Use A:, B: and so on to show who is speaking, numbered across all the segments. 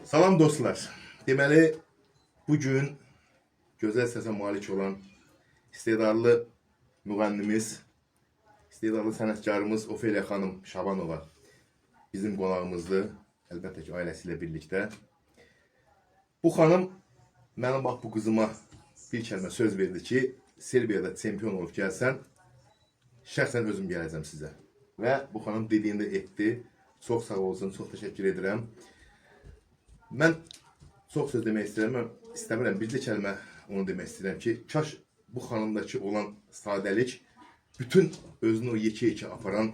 A: Salam dostlar. Deməli, bugün gözəl səsə malik olan istedadlı müğənnimiz, istedadlı sənətkarımız Ofeliya xanım Şabanova bizim qonağımızdır. Əlbəttə ki, ailəsi ilə birlikdə. Bu xanım mənim bax bu qızıma bir kəlmə söz verdi ki, Serbiyada çempion olub gəlsən, şəxsən özüm gələcəm sizə. Və bu xanım dediyində etdi. Çox sağ olsun, çox təşəkkür edirəm. Mən çox söz demək istəmirəm. Bircə kəlmə onu demək istəyirəm ki, kaş bu xanımdakı olan sadəlik bütün özünü o yekə-yekə aparan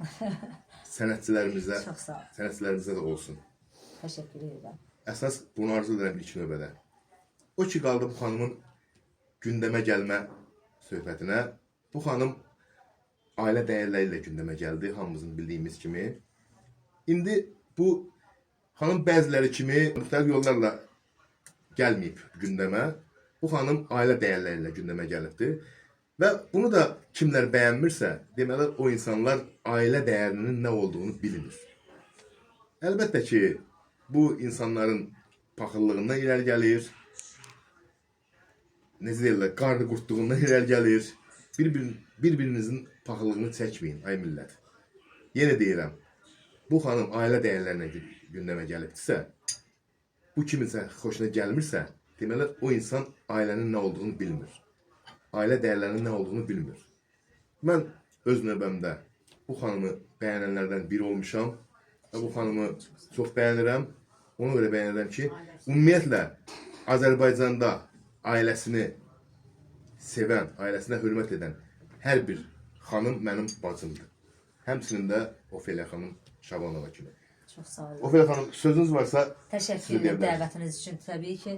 A: sənətçilərimizə də olsun.
B: Təşəkkür edirəm.
A: Əsas bunu arzu edirəm ilk növbədə. O ki, qaldı bu xanımın gündəmə gəlmə söhbətinə. Bu xanım ailə dəyərləri ilə gündəmə gəldi, hamımızın bildiyimiz kimi. İndi bu xanım bəziləri kimi müxtəlif yollarla gəlməyib gündəmə. Bu xanım ailə dəyərləri ilə gündəmə gəlibdir. Və bunu da kimlər bəyənmirsə, deməli o insanlar ailə dəyərinin nə olduğunu bilmir. Əlbəttə ki, bu insanların paxıllığından irəli gəlir. Necə deyirlər, qarnı qurtduğundan irəli gəlir. Bir-birinizin paxıllığını çəkməyin, ay millət. Yenə deyirəm, bu xanım ailə dəyərlərinə gündəmə gəlibdirsə, bu kiminsə xoşuna gəlmirsə, deməli o insan ailənin nə olduğunu bilmir. Ailə dəyərlərinin nə olduğunu bilmir. Mən öz növbəmdə bu xanımı bəyənənlərdən biri olmuşam və bu xanımı çox bəyənirəm. Ona görə bəyənirəm ki, ümumiyyətlə Azərbaycanda ailəsini sevən, ailəsinə hörmət edən hər bir xanım mənim bacımdır. Həmçinin də Ofeliya xanım Şabanova kimi.
B: Çox sağ olun.
A: Ofeliya xanım, sözünüz varsa
B: təşəkkür edirəm dəvətiniz üçün. Təbii ki,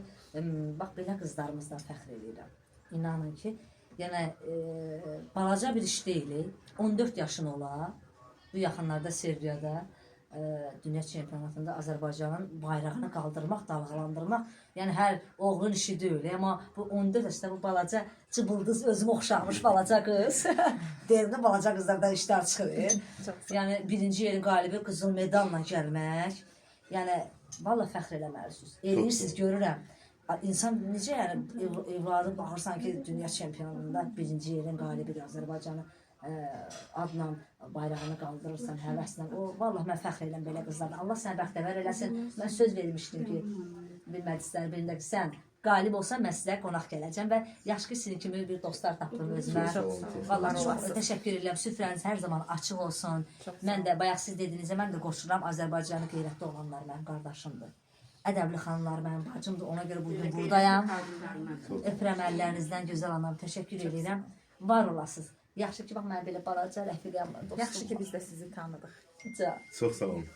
B: bax belə qızlarımızdan fəxr edirəm. İnanın ki, yəni balaca bir iş deyil. 14 yaşın ola, bu yaxınlarda Serbiyada dünya çempionatında Azərbaycanın bayrağını qaldırmaq, dalğalandırmaq, yəni hər oğlun işi deyil. Amma bu 14 yaşda bu balaca cıbıldız, özümü oxşarmış balaca qız. Deyirəm, balaca qızlardan işlər çıxır. Yəni birinci yerin qalibi qızıl medalla gəlmək. Yəni valla fəxr eləməlisiniz. Eləyirsiniz, görürəm. İnsan necə yəni evladı baxırsan ki, dünya çempionatında birinci yerin qalibidir Azərbaycanı adla bayrağını qaldırırsan, həvəslə. O, vallahi mən fəxr edirəm belə qızlarla. Allah sənə bəxtəvər eləsin. Mən söz vermişdim ki, bir məclislər birində ki, sən qalib olsan, mən sizə qonaq gələcəm və yaxşı ki, sizin kimi bir dostlar tapdım özümə. Vallahi çox təşəkkür edirəm. Süfrəniz hər zaman açıq olsun. Mən də, bayaq siz dediyinizə, mən də qoşuram. Azərbaycanı qeyrətli olanlar mənim qardaşımdır. Ədəbli xanımlar mənim bacımdır. Ona görə bugün buradayam. Öpürəm əllərinizdən, gözəl anam. Təşəkkür edirəm. Var olasınız. Yaxşı ki, bax, mən belə balaca rəfiqəm var, dostum.
C: Yaxşı ki, biz də sizi tanıdıq.
A: Çox sağ olun.